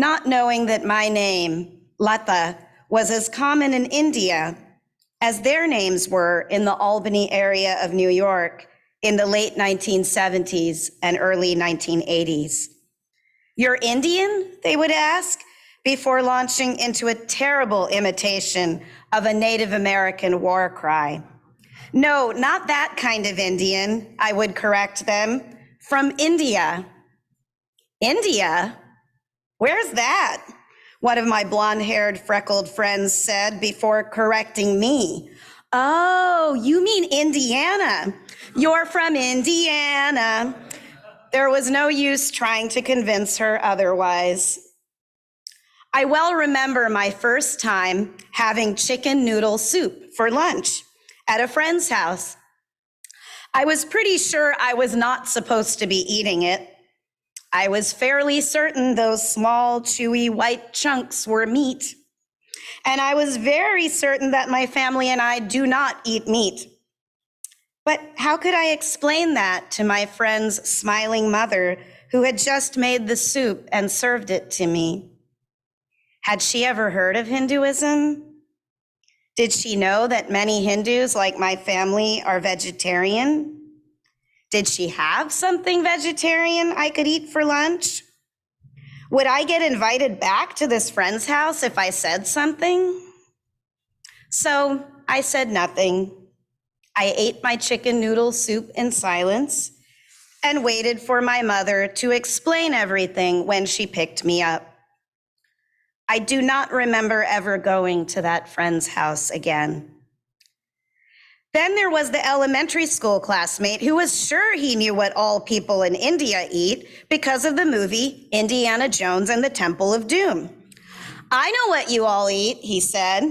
not knowing that my name, Lata, was as common in India as their names were in the Albany area of New York in the late 1970s and early 1980s. "You're Indian?" they would ask, before launching into a terrible imitation of a Native American war cry. "No, not that kind of Indian," I would correct them. "From India." "India? Where's that?" one of my blonde-haired, freckled friends said before correcting me. "Oh, you mean Indiana. You're from Indiana." There was no use trying to convince her otherwise. I well remember my first time having chicken noodle soup for lunch at a friend's house. I was pretty sure I was not supposed to be eating it. I was fairly certain those small, chewy white chunks were meat. And I was very certain that my family and I do not eat meat. But how could I explain that to my friend's smiling mother who had just made the soup and served it to me? Had she ever heard of Hinduism? Did she know that many Hindus, like my family, are vegetarian? Did she have something vegetarian I could eat for lunch? Would I get invited back to this friend's house if I said something? So I said nothing. I ate my chicken noodle soup in silence and waited for my mother to explain everything when she picked me up. I do not remember ever going to that friend's house again. Then there was the elementary school classmate who was sure he knew what all people in India eat because of the movie Indiana Jones and the Temple of Doom. "I know what you all eat," he said.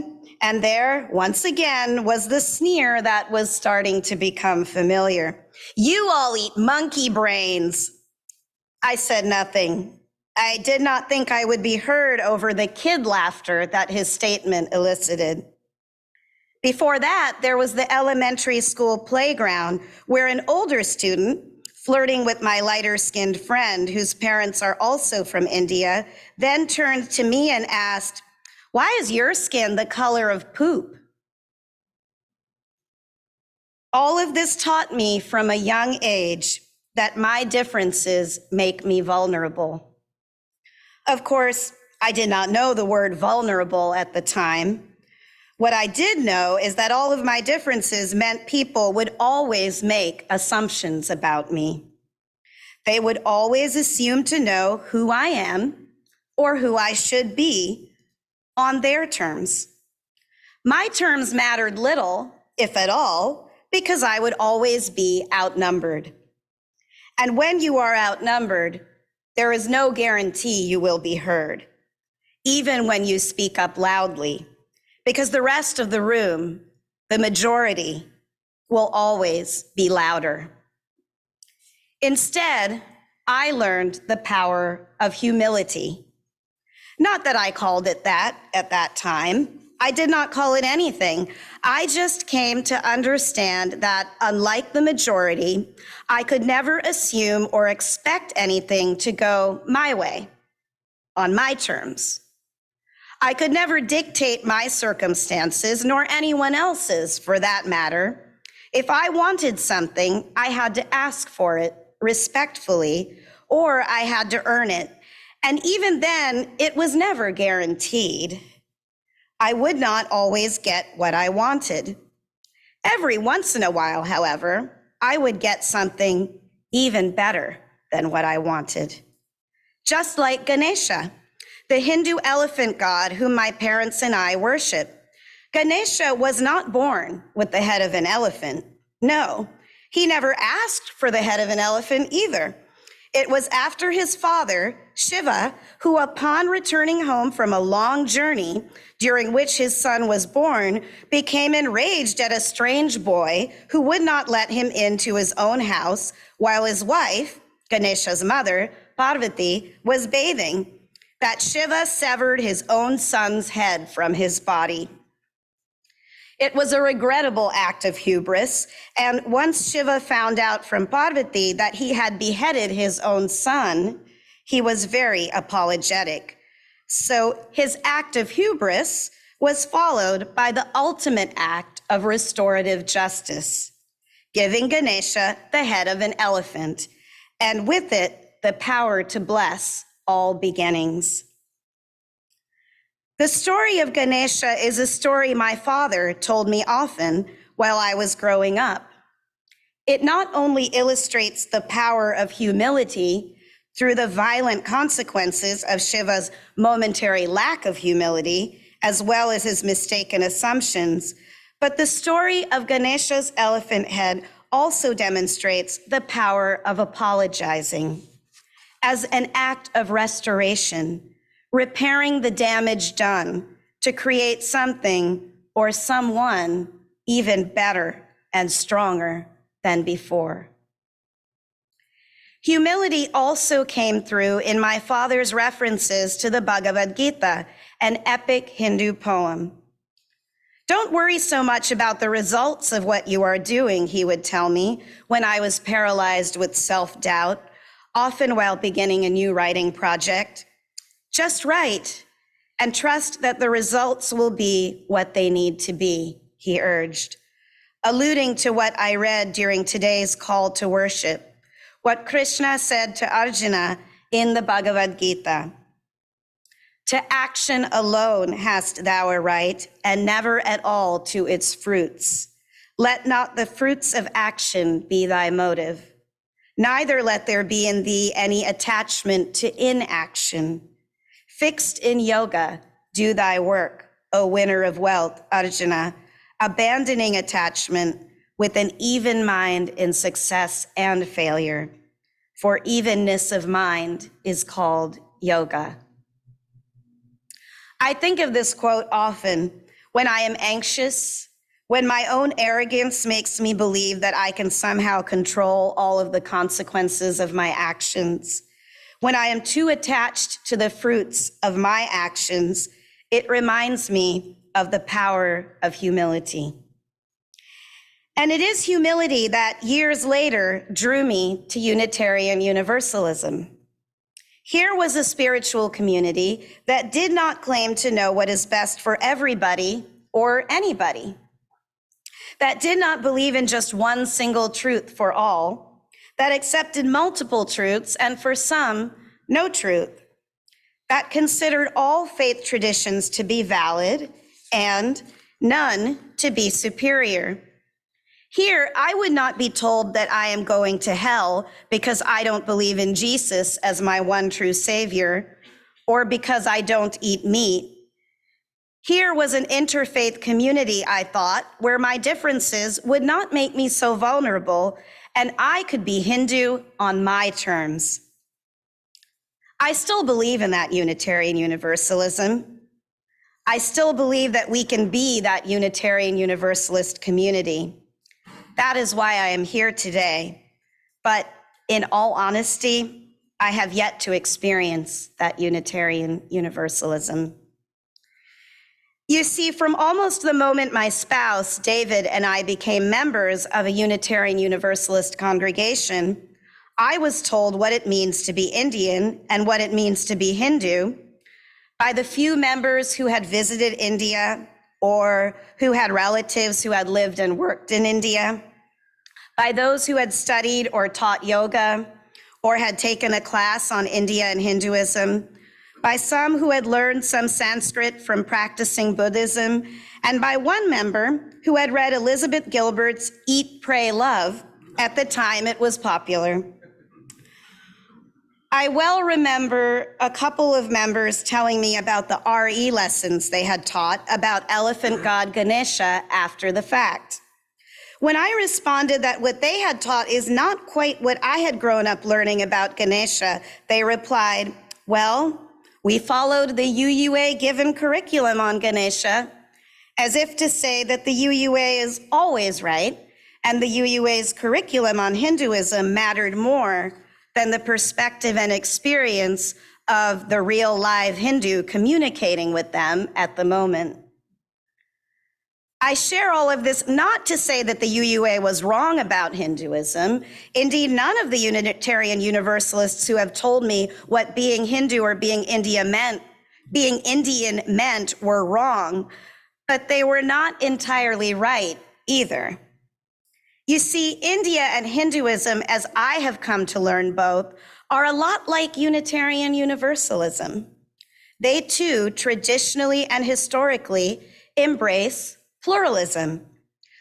And there, once again, was the sneer that was starting to become familiar. "You all eat monkey brains." I said nothing. I did not think I would be heard over the kid laughter that his statement elicited. Before that, there was the elementary school playground where an older student, flirting with my lighter-skinned friend whose parents are also from India, then turned to me and asked, "Why is your skin the color of poop?" All of this taught me from a young age that my differences make me vulnerable. Of course, I did not know the word vulnerable at the time. What I did know is that all of my differences meant people would always make assumptions about me. They would always assume to know who I am or who I should be on their terms. My terms mattered little, if at all, because I would always be outnumbered. And when you are outnumbered, there is no guarantee you will be heard, even when you speak up loudly, because the rest of the room, the majority, will always be louder. Instead, I learned the power of humility. Not that I called it that at that time. I did not call it anything. I just came to understand that, unlike the majority, I could never assume or expect anything to go my way, on my terms. I could never dictate my circumstances, nor anyone else's for that matter. If I wanted something, I had to ask for it respectfully, or I had to earn it. And even then, it was never guaranteed. I would not always get what I wanted. Every once in a while, however, I would get something even better than what I wanted. Just like Ganesha, the Hindu elephant god whom my parents and I worship. Ganesha was not born with the head of an elephant. No, he never asked for the head of an elephant either. It was after his father, Shiva, who upon returning home from a long journey, during which his son was born, became enraged at a strange boy who would not let him into his own house while his wife, Ganesha's mother, Parvati, was bathing, that Shiva severed his own son's head from his body. It was a regrettable act of hubris, and once Shiva found out from Parvati that he had beheaded his own son, he was very apologetic, So his act of hubris was followed by the ultimate act of restorative justice, giving Ganesha the head of an elephant, and with it, the power to bless all beginnings. The story of Ganesha is a story my father told me often while I was growing up. It not only illustrates the power of humility through the violent consequences of Shiva's momentary lack of humility, as well as his mistaken assumptions, but the story of Ganesha's elephant head also demonstrates the power of apologizing as an act of restoration, repairing the damage done to create something or someone even better and stronger than before. Humility also came through in my father's references to the Bhagavad Gita, an epic Hindu poem. Don't worry so much about the results of what you are doing, he would tell me when I was paralyzed with self-doubt, often while beginning a new writing project. Just write and trust that the results will be what they need to be, he urged, alluding to what I read during today's call to worship, what Krishna said to Arjuna in the Bhagavad Gita. To action alone hast thou a right, and never at all to its fruits. Let not the fruits of action be thy motive. Neither let there be in thee any attachment to inaction. Fixed in yoga, do thy work, O winner of wealth, Arjuna, abandoning attachment with an even mind in success and failure. For evenness of mind is called yoga. I think of this quote often when I am anxious, when my own arrogance makes me believe that I can somehow control all of the consequences of my actions. When I am too attached to the fruits of my actions, it reminds me of the power of humility. And it is humility that years later drew me to Unitarian Universalism. Here was a spiritual community that did not claim to know what is best for everybody or anybody, that did not believe in just one single truth for all, that accepted multiple truths and for some, no truth, that considered all faith traditions to be valid and none to be superior. Here, I would not be told that I am going to hell because I don't believe in Jesus as my one true Savior, or because I don't eat meat. Here was an interfaith community, I thought, where my differences would not make me so vulnerable, and I could be Hindu on my terms. I still believe in that Unitarian Universalism. I still believe that we can be that Unitarian Universalist community. That is why I am here today. But in all honesty, I have yet to experience that Unitarian Universalism. You see, from almost the moment my spouse, David, and I became members of a Unitarian Universalist congregation, I was told what it means to be Indian and what it means to be Hindu by the few members who had visited India or who had relatives who had lived and worked in India, by those who had studied or taught yoga or had taken a class on India and Hinduism, by some who had learned some Sanskrit from practicing Buddhism, and by one member who had read Elizabeth Gilbert's Eat, Pray, Love at the time it was popular. I well remember a couple of members telling me about the RE lessons they had taught about elephant god Ganesha after the fact. When I responded that what they had taught is not quite what I had grown up learning about Ganesha, they replied, well, we followed the UUA given curriculum on Ganesha, as if to say that the UUA is always right, and the UUA's curriculum on Hinduism mattered more than the perspective and experience of the real live Hindu communicating with them at the moment. I share all of this not to say that the UUA was wrong about Hinduism. Indeed, none of the Unitarian Universalists who have told me what being Hindu or being India meant being Indian meant were wrong, but they were not entirely right either. You see, India and Hinduism, as I have come to learn both, are a lot like Unitarian Universalism. They too, traditionally and historically, embrace pluralism,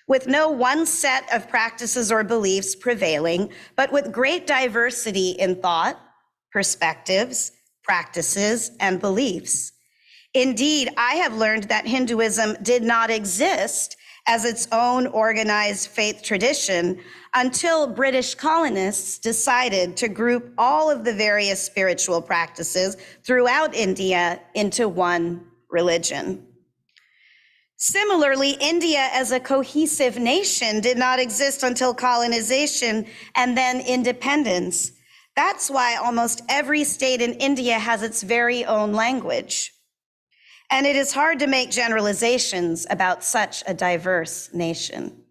with no one set of practices or beliefs prevailing, but with great diversity in thought, perspectives, practices, and beliefs. Indeed, I have learned that Hinduism did not exist as its own organized faith tradition until British colonists decided to group all of the various spiritual practices throughout India into one religion. Similarly, India as a cohesive nation did not exist until colonization and then independence. That's why almost every state in India has its very own language. And it is hard to make generalizations about such a diverse nation.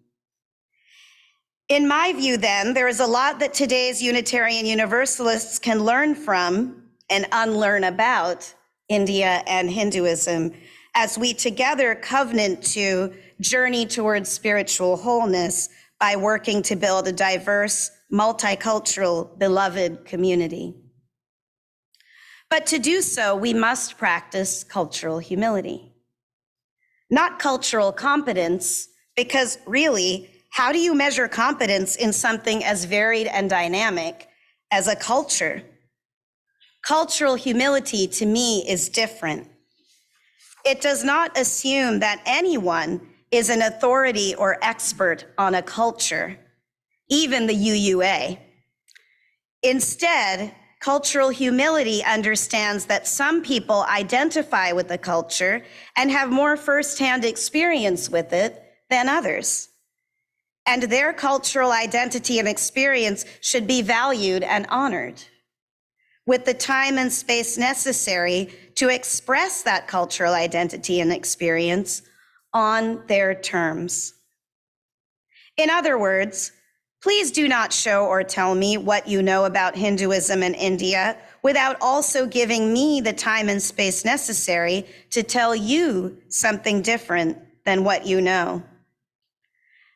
In my view, then, there is a lot that today's Unitarian Universalists can learn from and unlearn about India and Hinduism as we together covenant to journey towards spiritual wholeness by working to build a diverse, multicultural, beloved community. But to do so, we must practice cultural humility. Not cultural competence, because really, how do you measure competence in something as varied and dynamic as a culture? Cultural humility, to me, is different. It does not assume that anyone is an authority or expert on a culture, even the UUA. Instead, cultural humility understands that some people identify with the culture and have more firsthand experience with it than others. And their cultural identity and experience should be valued and honored, with the time and space necessary to express that cultural identity and experience on their terms. In other words, please do not show or tell me what you know about Hinduism and India without also giving me the time and space necessary to tell you something different than what you know.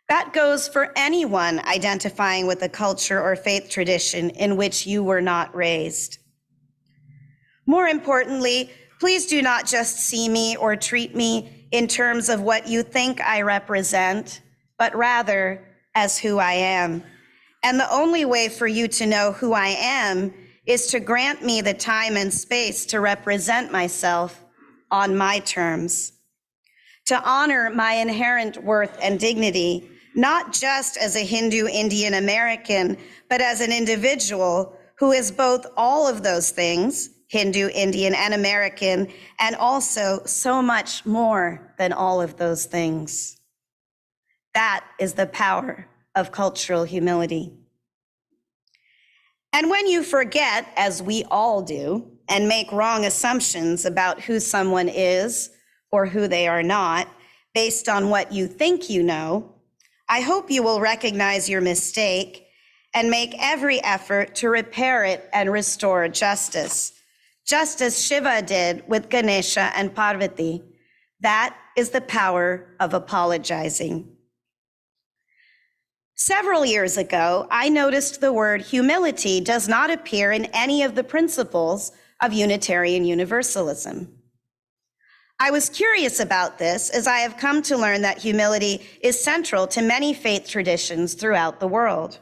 That goes for anyone identifying with a culture or faith tradition in which you were not raised. More importantly, please do not just see me or treat me in terms of what you think I represent, but rather as who I am. And the only way for you to know who I am is to grant me the time and space to represent myself on my terms, to honor my inherent worth and dignity, not just as a Hindu Indian American, but as an individual who is both all of those things, Hindu, Indian, and American, and also so much more than all of those things. That is the power of cultural humility. And when you forget, as we all do, and make wrong assumptions about who someone is or who they are not, based on what you think you know, I hope you will recognize your mistake and make every effort to repair it and restore justice, just as Shiva did with Ganesha and Parvati. That is the power of apologizing. Several years ago, I noticed the word humility does not appear in any of the principles of Unitarian Universalism. I was curious about this as I have come to learn that humility is central to many faith traditions throughout the world.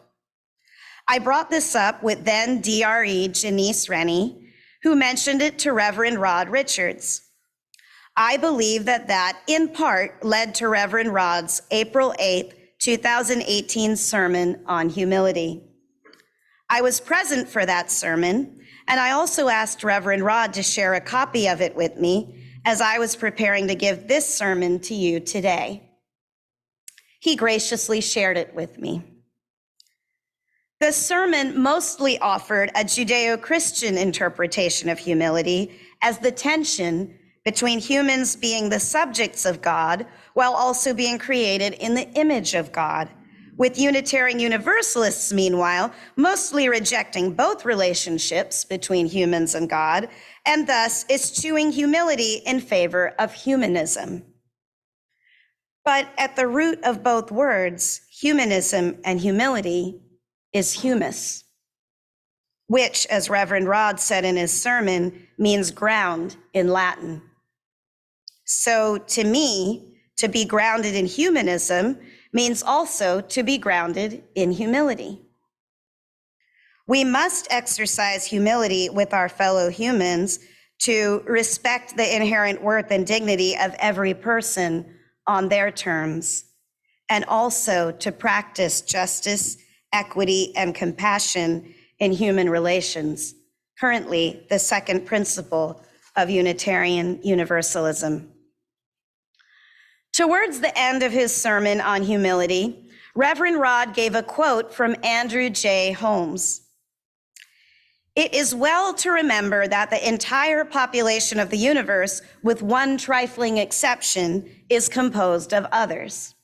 I brought this up with then DRE Janice Rennie, who mentioned it to Reverend Rod Richards. I believe that in part led to Reverend Rod's April 8th, 2018 sermon on humility. I was present for that sermon, and I also asked Reverend Rod to share a copy of it with me as I was preparing to give this sermon to you today. He graciously shared it with me. The sermon mostly offered a Judeo-Christian interpretation of humility as the tension between humans being the subjects of God while also being created in the image of God, with Unitarian Universalists, meanwhile, mostly rejecting both relationships between humans and God and thus eschewing humility in favor of humanism. But at the root of both words, humanism and humility, is humus, which, as Reverend Rod said in his sermon, means ground in Latin. So to me, to be grounded in humanism means also to be grounded in humility. We must exercise humility with our fellow humans to respect the inherent worth and dignity of every person on their terms, and also to practice justice, equity, and compassion in human relations, currently the second principle of Unitarian Universalism. Towards the end of his sermon on humility, Reverend Rod gave a quote from Andrew J. Holmes. "It is well to remember that the entire population of the universe, with one trifling exception, is composed of others."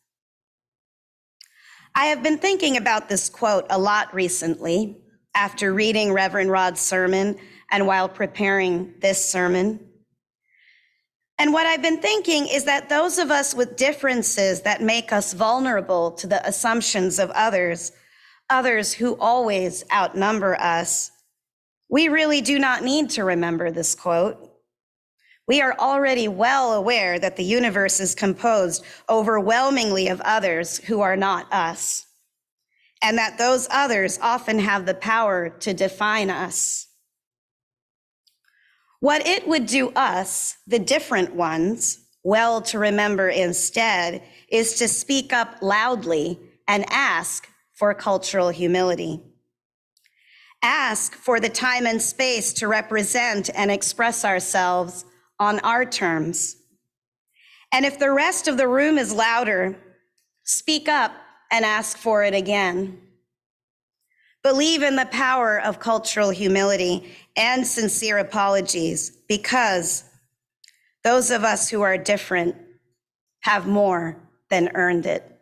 I have been thinking about this quote a lot recently after reading Reverend Rod's sermon and while preparing this sermon. And what I've been thinking is that those of us with differences that make us vulnerable to the assumptions of others who always outnumber us, we really do not need to remember this quote. We are already well aware that the universe is composed overwhelmingly of others who are not us, and that those others often have the power to define us. What it would do us, the different ones, well to remember instead is to speak up loudly and ask for cultural humility. Ask for the time and space to represent and express ourselves on our terms. And if the rest of the room is louder, speak up and ask for it again. Believe in the power of cultural humility and sincere apologies, because those of us who are different have more than earned it.